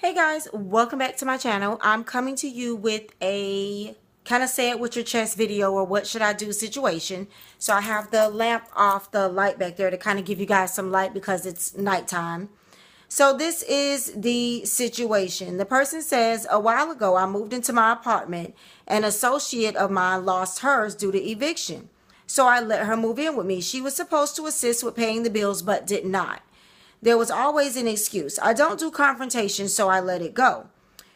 Hey guys, welcome back to my channel. I'm coming to you with a kind of say it with your chest video, or what should I do situation. So I have the lamp off, the light back there to kind of give you guys some light because it's nighttime. So this is the situation. The person says, a while ago I moved into my apartment. An associate of mine lost hers due to eviction. So I let her move in with me. She was supposed to assist with paying the bills but did not. There was always an excuse. I don't do confrontation, so I let it go.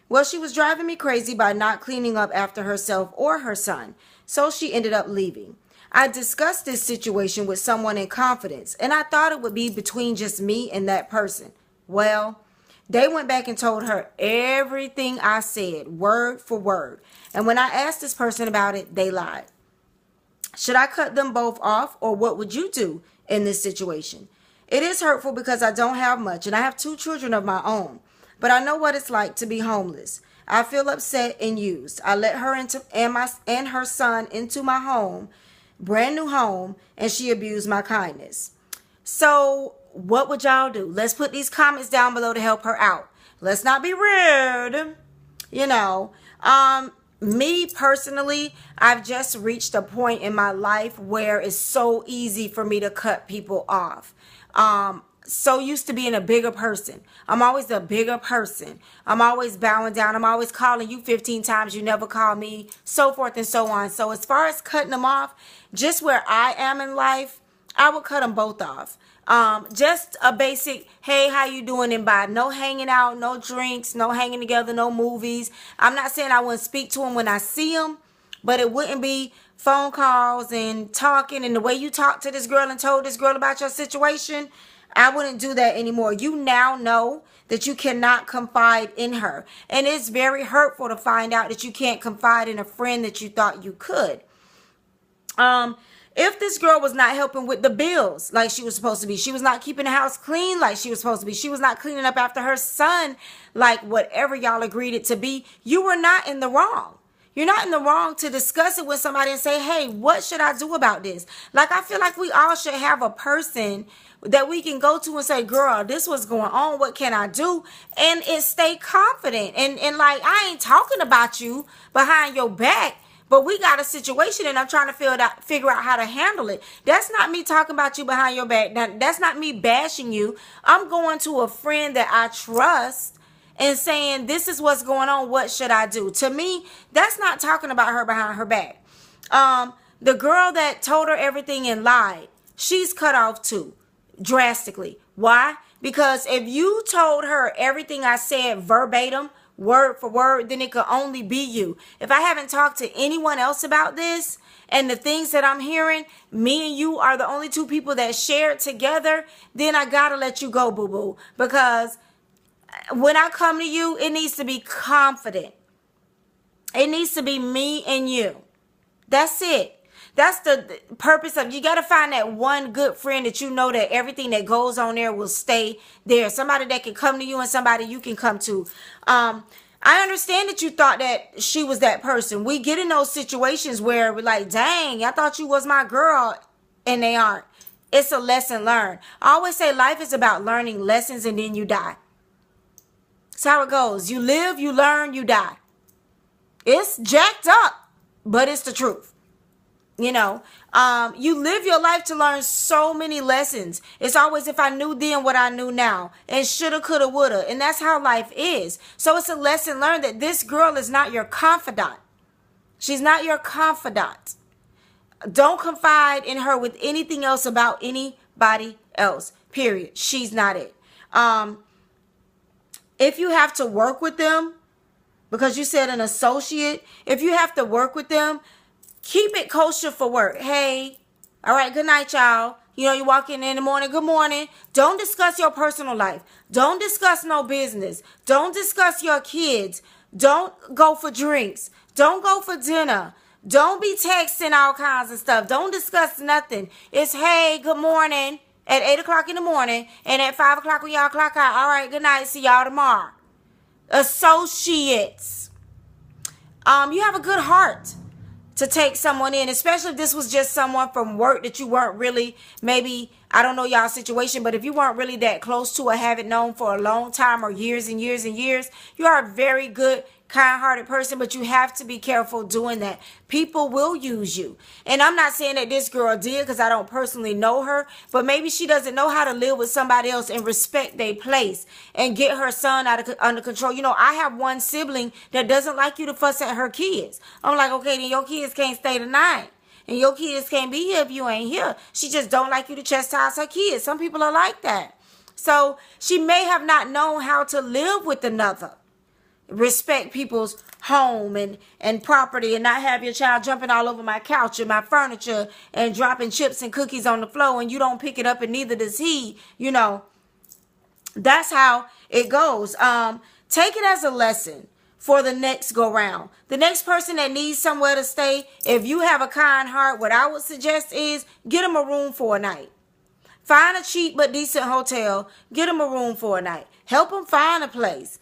Well, she was driving me crazy by not cleaning up after herself or her son, so she ended up leaving. I discussed this situation with someone in confidence, and I thought it would be between just me and that person. Well, they went back and told her everything I said, word for word. And when I asked this person about it, they lied. Should I cut them both off, or what would you do in this situation? It is hurtful because I don't have much and I have 2 children of my own, but I know what it's like to be homeless. I feel upset and used. I let her and her son into my home, brand new home, and she abused my kindness. So what would y'all do? Let's put these comments down below to help her out. Let's not be rude. Me personally, I've just reached a point in my life where it's so easy for me to cut people off. So used to being a bigger person. I'm always a bigger person. I'm always bowing down. I'm always calling you 15 times. You never call me, so forth and so on. So as far as cutting them off, just where I am in life, I would cut them both off. Just a basic, hey, how you doing, and bye. No hanging out, no drinks, no hanging together, no movies. I'm not saying I wouldn't speak to them when I see them, but it wouldn't be phone calls and talking, and the way you talked to this girl and told this girl about your situation. I wouldn't do that anymore. You now know that you cannot confide in her, and it's very hurtful to find out that you can't confide in a friend that you thought you could. If this girl was not helping with the bills like she was supposed to be, she was not keeping the house clean like she was supposed to be, she was not cleaning up after her son like whatever y'all agreed it to be, you were not in the wrong. You're not in the wrong to discuss it with somebody and say, hey, what should I do about this? Like, I feel like we all should have a person that we can go to and say, girl, this was going on. What can I do? And stay confident. And like, I ain't talking about you behind your back, but we got a situation and I'm trying to figure out how to handle it. That's not me talking about you behind your back. That's not me bashing you. I'm going to a friend that I trust and saying, this is what's going on. What should I do? To me, that's not talking about her behind her back. The girl that told her everything and lied, she's cut off too, drastically. Why? Because if you told her everything I said verbatim, word for word, then it could only be you. If I haven't talked to anyone else about this, and the things that I'm hearing, me and you are the only 2 people that share it together, then I gotta let you go, boo-boo. Because when I come to you, it needs to be confident. It needs to be me and you. That's it. That's the purpose of, you got to find that one good friend that you know that everything that goes on there will stay there. Somebody that can come to you and somebody you can come to. I understand that you thought that she was that person. We get in those situations where we're like, dang, I thought you was my girl, and they aren't. It's a lesson learned. I always say life is about learning lessons and then you die. That's how it goes. You live, you learn, you die. It's jacked up, but it's the truth. You live your life to learn so many lessons. It's always, if I knew then what I knew now, and shoulda, coulda, woulda. And that's how life is. So it's a lesson learned that this girl is not your confidant. She's not your confidant. Don't confide in her with anything else about anybody else, period. She's not it. If you have to work with them, because you said an associate, if you have to work with them, keep it kosher for work. Hey, all right, good night, y'all. You walk in the morning, good morning. Don't discuss your personal life. Don't discuss no business. Don't discuss your kids. Don't go for drinks. Don't go for dinner. Don't be texting all kinds of stuff. Don't discuss nothing. It's, hey, good morning at 8 o'clock in the morning, and at 5 o'clock when y'all clock out. All right, good night. See y'all tomorrow. Associates. You have a good heart to take someone in, especially if this was just someone from work that you weren't really maybe I don't know y'all's situation, but if you weren't really that close to or haven't known for a long time or years and years and years, you are a very good, kind-hearted person, but you have to be careful doing that. People will use you. And I'm not saying that this girl did because I don't personally know her, but maybe she doesn't know how to live with somebody else and respect their place and get her son under control. You know, I have one sibling that doesn't like you to fuss at her kids. I'm like, okay, then your kids can't stay the night. And your kids can't be here if you ain't here. She just don't like you to chastise her kids. Some people are like that. So she may have not known how to live with another. Respect people's home and property, and not have your child jumping all over my couch and my furniture and dropping chips and cookies on the floor, and you don't pick it up and neither does he. You know, that's how it goes. Take it as a lesson for the next go round. The next person that needs somewhere to stay, if you have a kind heart, what I would suggest is get them a room for a night. Find a cheap but decent hotel. Get them a room for a night. Help them find a place.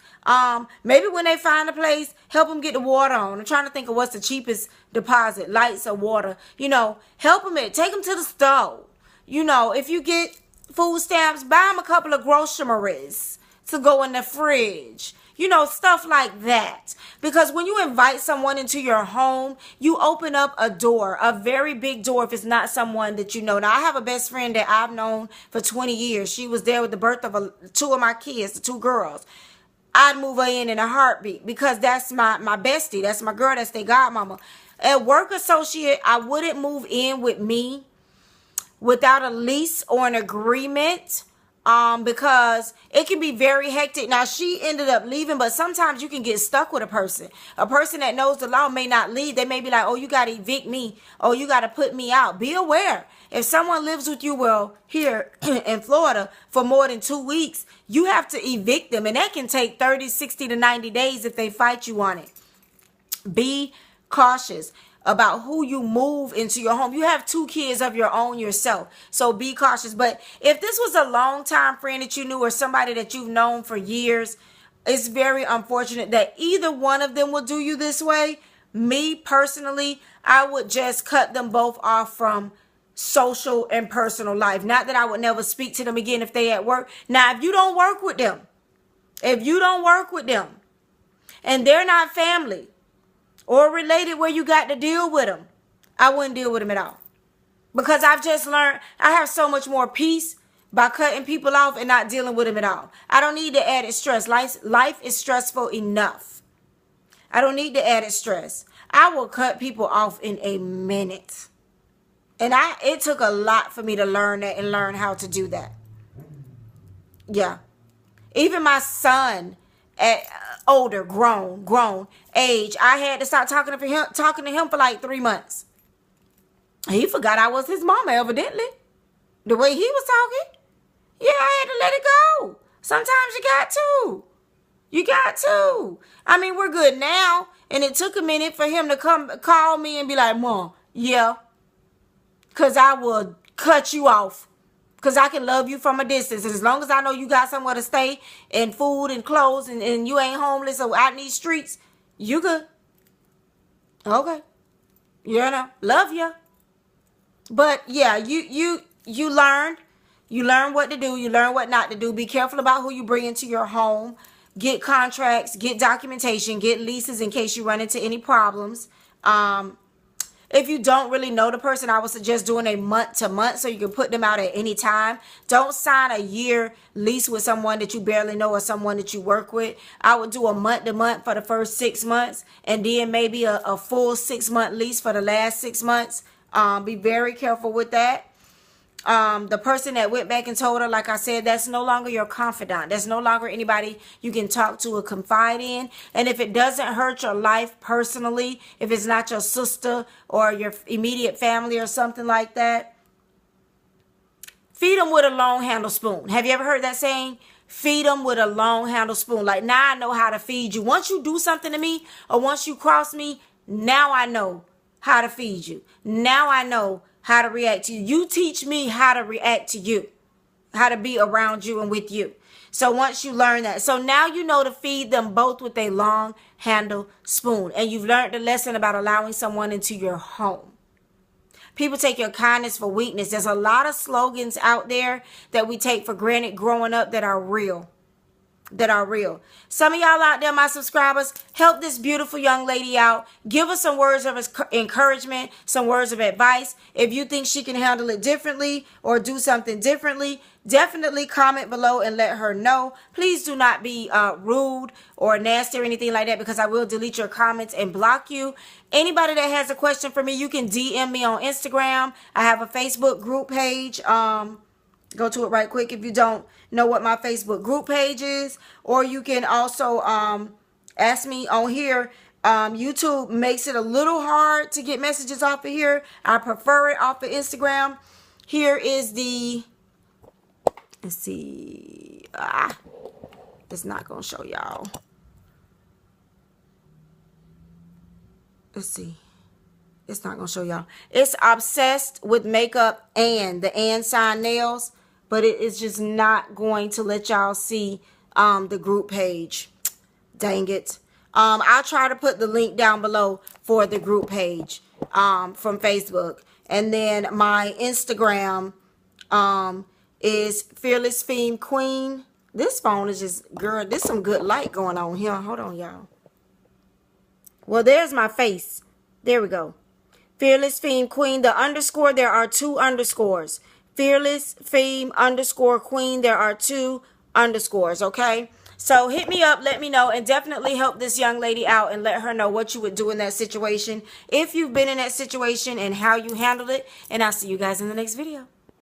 Maybe when they find a place, help them get the water on. I'm trying to think of what's the cheapest deposit, lights or water. You know, help them take them to the stove. You know, if you get food stamps, buy them a couple of groceries to go in the fridge. You know, stuff like that. Because when you invite someone into your home, you open up a door, a very big door if it's not someone that you know. Now, I have a best friend that I've known for 20 years. She was there with the birth of two of my kids, the two girls. I'd move her in a heartbeat because that's my bestie. That's my girl. That's their godmama. A work associate, I wouldn't move in with me without a lease or an agreement. Because it can be very hectic. Now, she ended up leaving, but sometimes you can get stuck with a person. A person that knows the law may not leave. They may be like, oh, you got to evict me. Oh, you got to put me out. Be aware. If someone lives with you, well, here in Florida for more than 2 weeks, you have to evict them. And that can take 30, 60 to 90 days if they fight you on it. Be cautious about who you move into your home. You have 2 kids of your own yourself, so be cautious. But if this was a long-time friend that you knew or somebody that you've known for years, it's very unfortunate that either one of them will do you this way. Me, personally, I would just cut them both off from social and personal life. Not that I would never speak to them again if they at work. Now, if you don't work with them, and they're not family, or related where you got to deal with them, I wouldn't deal with them at all. Because I've just learned I have so much more peace by cutting people off and not dealing with them at all. I don't need the added stress. Life is stressful enough. I don't need the added stress. I will cut people off in a minute. And it took a lot for me to learn that and learn how to do that. Yeah. Even my son, at older, grown age, I had to stop talking to him for like 3 months. He forgot I was his mama, evidently. The way he was talking. Yeah, I had to let it go. Sometimes you got to. I mean, we're good now. And it took a minute for him to come call me and be like, Mom, yeah. Because I will cut you off. Because I can love you from a distance. And as long as I know you got somewhere to stay and food and clothes and you ain't homeless or out in these streets, you good. Okay. You know, love you. But yeah, you learned. You learn what to do. You learn what not to do. Be careful about who you bring into your home. Get contracts. Get documentation. Get leases in case you run into any problems. If you don't really know the person, I would suggest doing a month-to-month so you can put them out at any time. Don't sign a year lease with someone that you barely know or someone that you work with. I would do a month-to-month for the first 6 months and then maybe a full 6-month lease for the last 6 months. Be very careful with that. The person that went back and told her, like I said, that's no longer your confidant. That's no longer anybody you can talk to or confide in. And if it doesn't hurt your life personally, if it's not your sister or your immediate family or something like that, feed them with a long handle spoon. Have you ever heard that saying? Feed them with a long handle spoon. Like, now I know how to feed you. Once you do something to me or once you cross me, now I know how to feed you. Now I know how to react to you. You teach me how to react to you, how to be around you and with you. So once you learn that, so now you know to feed them both with a long handle spoon. And you've learned the lesson about allowing someone into your home. People take your kindness for weakness. There's a lot of slogans out there that we take for granted growing up that are real. Some of y'all out there, my subscribers, help this beautiful young lady out. Give us some words of encouragement, some words of advice. If you think she can handle it differently or do something differently, definitely comment below and let her know. Please do not be rude or nasty or anything like that, because I will delete your comments and block you. Anybody that has a question for me, you can DM me on Instagram. I have a Facebook group page. Go to it right quick if you don't know what my Facebook group page is. Or you can also ask me on here. YouTube makes it a little hard to get messages off of here. I prefer it off of Instagram. Here is the, let's see. It's not going to show y'all. Let's see. It's not going to show y'all. It's Obsessed with Makeup and the and sign nails. But it is just not going to let y'all see the group page. Dang it. I'll try to put the link down below for the group page from Facebook. And then my Instagram is Fearless Femme Queen. This phone is just, girl, there's some good light going on here. Hold on, y'all. Well, there's my face. There we go. Fearless Femme Queen. The underscore, there are 2 underscores. Fearless Femme underscore Queen. There are 2 underscores, okay? So hit me up, let me know, and definitely help this young lady out and let her know what you would do in that situation, if you've been in that situation and how you handled it. And I'll see you guys in the next video.